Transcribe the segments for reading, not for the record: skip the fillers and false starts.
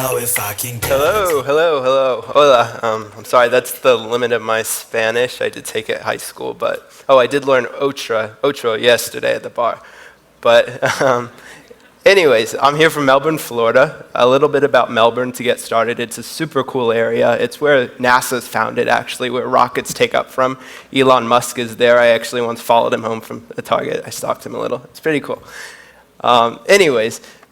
know if I can get Hola. I'm sorry, that's the limit of my Spanish. I did take it at high school, but I did learn ocho yesterday at the bar. But anyways, I'm here from Melbourne, Florida. A little bit about Melbourne to get started. It's a super cool area. It's where NASA's founded, actually, where rockets take up from. Elon Musk is there. I actually once followed him home from a Target. I stalked him a little. It's pretty cool.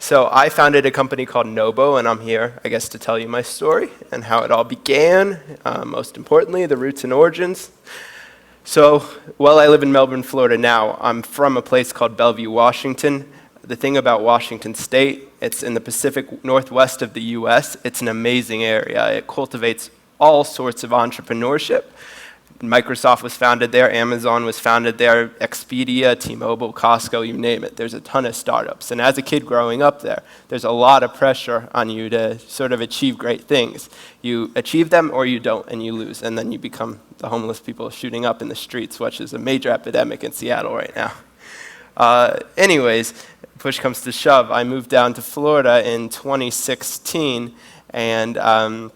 So I founded a company called Nohbo, and I'm here, I guess, to tell you my story and how it all began, most importantly, the roots and origins. So while I live in Melbourne, Florida now, I'm from a place called Bellevue, Washington. The thing about Washington State, it's in the Pacific Northwest of the US. It's an amazing area. It cultivates all sorts of entrepreneurship. Microsoft was founded there, Amazon was founded there, Expedia, T-Mobile, Costco, you name it. There's a ton of startups. And as a kid growing up there, there's a lot of pressure on you to sort of achieve great things. You achieve them or you don't, and you lose. And then you become the homeless people shooting up in the streets, which is a major epidemic in Seattle right now. Push comes to shove. I moved down to Florida in 2016, and I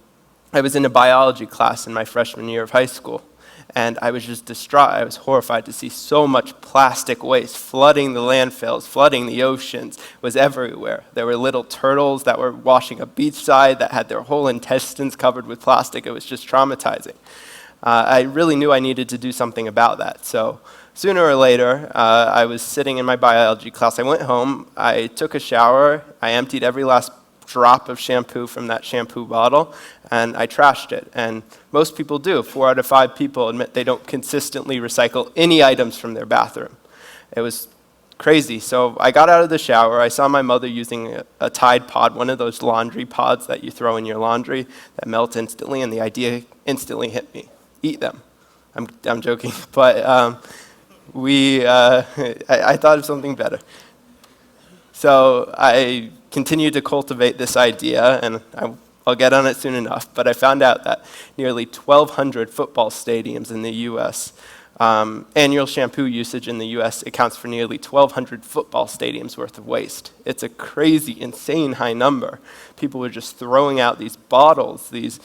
was in a biology class in my freshman year of high school. And I was just distraught. I was horrified to see so much plastic waste flooding the landfills, flooding the oceans, was everywhere. There were little turtles that were washing up beachside that had their whole intestines covered with plastic. It was just traumatizing. I really knew I needed to do something about that. So sooner or later, I was sitting in my biology class. I went home, I took a shower, I emptied every last drop of shampoo from that shampoo bottle, and I trashed it. And most people do. 4 out of 5 people admit they don't consistently recycle any items from their bathroom. It was crazy. So I got out of the shower. I saw my mother using a Tide Pod, one of those laundry pods that you throw in your laundry that melt instantly, and the idea instantly hit me. Eat them. I'm joking. But I thought of something better. So I continued to cultivate this idea, and I'll get on it soon enough, but I found out that nearly 1,200 football stadiums in the U.S., annual shampoo usage in the U.S. accounts for nearly 1,200 football stadiums worth of waste. It's a crazy, insane high number. People were just throwing out these bottles, these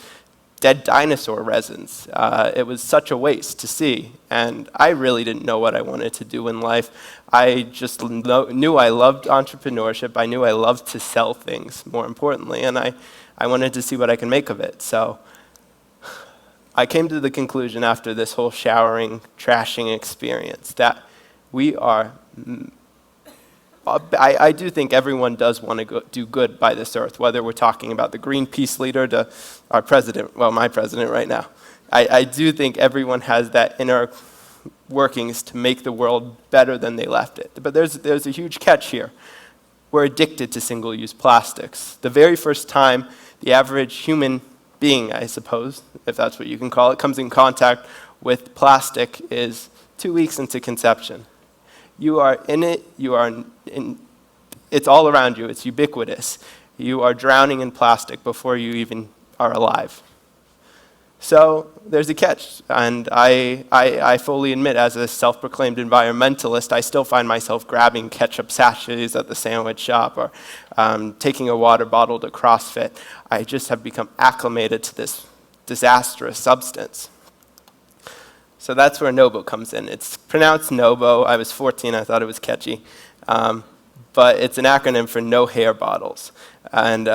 dead dinosaur resins. It was such a waste to see, and I really didn't know what I wanted to do in life. I just knew I loved entrepreneurship. I knew I loved to sell things, more importantly, and I wanted to see what I can make of it. So I came to the conclusion after this whole showering, trashing experience that we are I do think everyone does want to do good by this earth, whether we're talking about the Greenpeace leader to our president, well, my president right now. I do think everyone has that inner workings to make the world better than they left it. But there's a huge catch here. We're addicted to single-use plastics. The very first time the average human being, I suppose, if that's what you can call it, comes in contact with plastic is 2 weeks into conception. You are in it, it's all around you, it's ubiquitous. You are drowning in plastic before you even are alive. So there's a catch, and I fully admit, as a self-proclaimed environmentalist, I still find myself grabbing ketchup sachets at the sandwich shop or taking a water bottle to CrossFit. I just have become acclimated to this disastrous substance. So that's where Nohbo comes in. It's pronounced Nohbo. I was 14, I thought it was catchy. But it's an acronym for no hair bottles. And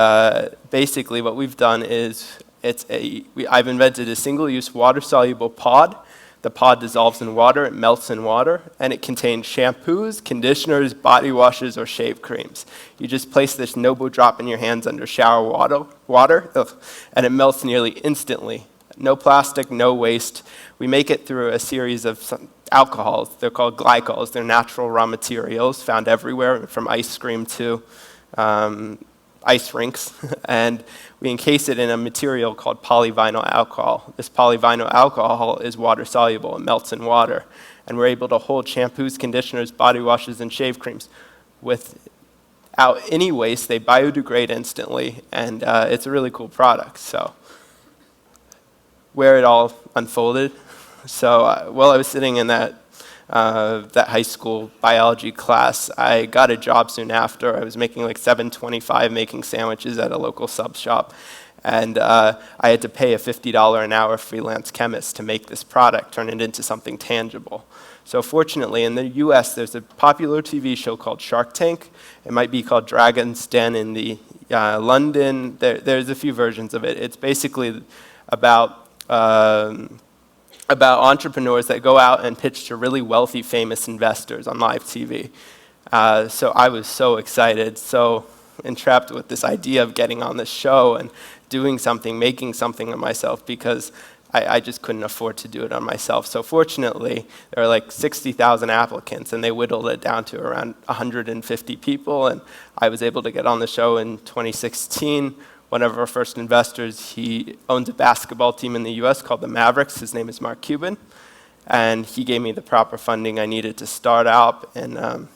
basically what we've done is I've invented a single-use water-soluble pod. The pod dissolves in water, it melts in water, and it contains shampoos, conditioners, body washes, or shave creams. You just place this Nohbo drop in your hands under shower water, and it melts nearly instantly. No plastic, no waste. We make it through a series of alcohols. They're called glycols. They're natural raw materials found everywhere, from ice cream to ice rinks. And we encase it in a material called polyvinyl alcohol. This polyvinyl alcohol is water soluble. It melts in water. And we're able to hold shampoos, conditioners, body washes, and shave creams without any waste. They biodegrade instantly, and it's a really cool product. So where it all unfolded. So while I was sitting in that that high school biology class. I got a job soon after. I was making like $7.25 making sandwiches at a local sub shop. And I had to pay a $50 an hour freelance chemist to make this product, turn it into something tangible. So fortunately, in the US, there's a popular TV show called Shark Tank. It might be called Dragon's Den in the London. There's a few versions of it. It's basically about entrepreneurs that go out and pitch to really wealthy, famous investors on live TV. So I was so excited, so entrapped with this idea of getting on this show and doing something, making something of myself, because I just couldn't afford to do it on myself. So fortunately, there were like 60,000 applicants, and they whittled it down to around 150 people, and I was able to get on the show in 2016. One of our first investors, he owns a basketball team in the US called the Mavericks. His name is Mark Cuban, and he gave me the proper funding I needed to start out and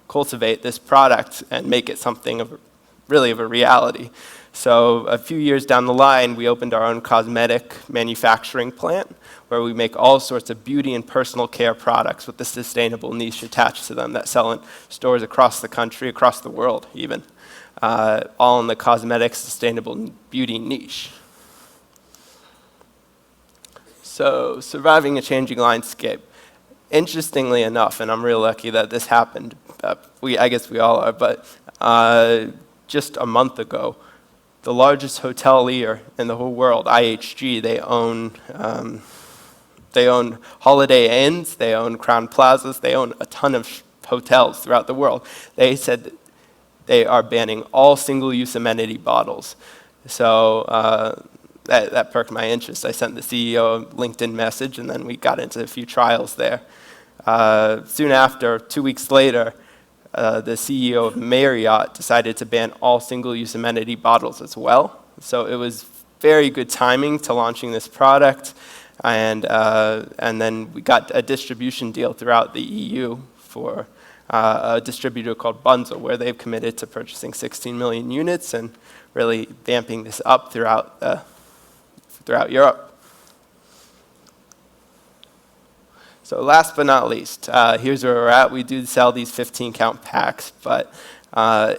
cultivate this product and make it something of really of a reality. So a few years down the line, we opened our own cosmetic manufacturing plant where we make all sorts of beauty and personal care products with the sustainable niche attached to them that sell in stores across the country, across the world even, all in the cosmetic sustainable beauty niche. So surviving a changing landscape. Interestingly enough, and I'm real lucky that this happened, I guess we all are, but just a month ago, the largest hotelier in the whole world, IHG, they own Holiday Inns, they own Crown Plazas, they own a ton of hotels throughout the world. They said that they are banning all single-use amenity bottles. So that perked my interest. I sent the CEO a LinkedIn message, and then we got into a few trials there. Soon after, 2 weeks later, the CEO of Marriott decided to ban all single-use amenity bottles as well. So it was very good timing to launching this product, and then we got a distribution deal throughout the EU for a distributor called Bunzl, where they've committed to purchasing 16 million units and really vamping this up throughout Europe. So last but not least, here's where we're at. We do sell these 15-count packs, but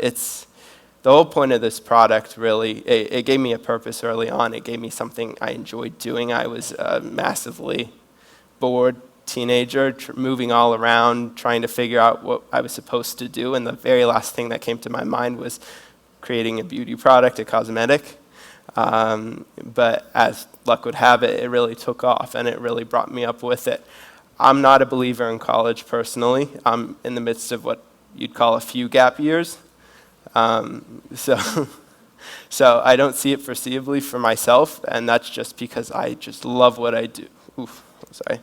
it's the whole point of this product, really. It gave me a purpose early on. It gave me something I enjoyed doing. I was a massively bored teenager, moving all around, trying to figure out what I was supposed to do, and the very last thing that came to my mind was creating a beauty product, a cosmetic. But as luck would have it, it really took off, and it really brought me up with it. I'm not a believer in college personally. I'm in the midst of what you'd call a few gap years. So I don't see it foreseeably for myself, and that's just because I just love what I do. Sorry.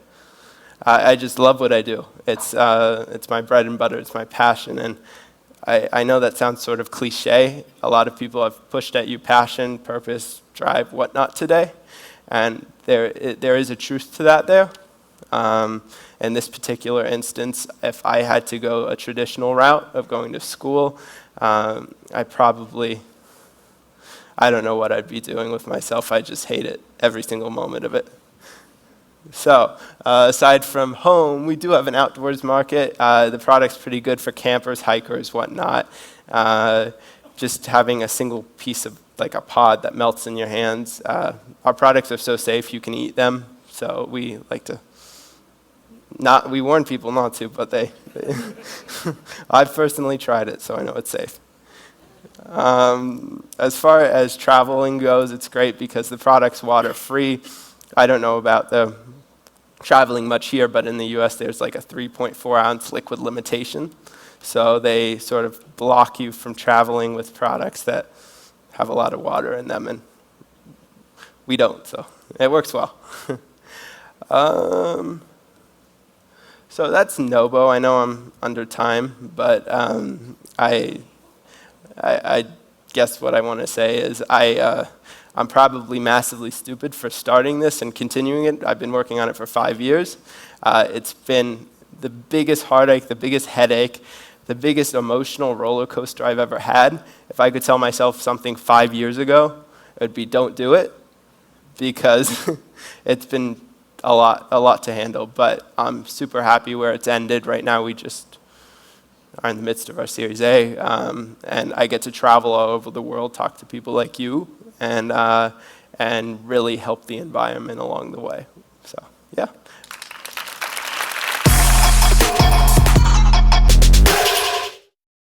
I just love what I do. It's my bread and butter. It's my passion, and I know that sounds sort of cliche. A lot of people have pushed at you passion, purpose, drive, whatnot today, and there is a truth to that there. In this particular instance, if I had to go a traditional route of going to school, I don't know what I'd be doing with myself. I just hate it, every single moment of it. So, aside from home, we do have an outdoors market. The product's pretty good for campers, hikers, whatnot. Just having a single piece of, like a pod that melts in your hands. Our products are so safe you can eat them, so we like to we warn people not to, but I've personally tried it, so I know it's safe. As far as traveling goes, it's great because the product's water-free. I don't know about the traveling much here, but in the US there's like a 3.4-ounce liquid limitation. So they sort of block you from traveling with products that have a lot of water in them, and we don't, so it works well. So that's Nohbo. I know I'm under time, but I guess what I want to say is I'm probably massively stupid for starting this and continuing it. I've been working on it for 5 years. It's been the biggest heartache, the biggest headache, the biggest emotional roller coaster I've ever had. If I could tell myself something 5 years ago, it would be don't do it, because it's been a lot to handle, but I'm super happy where it's ended. Right now, we just are in the midst of our Series A, and I get to travel all over the world, talk to people like you, and really help the environment along the way. So, yeah.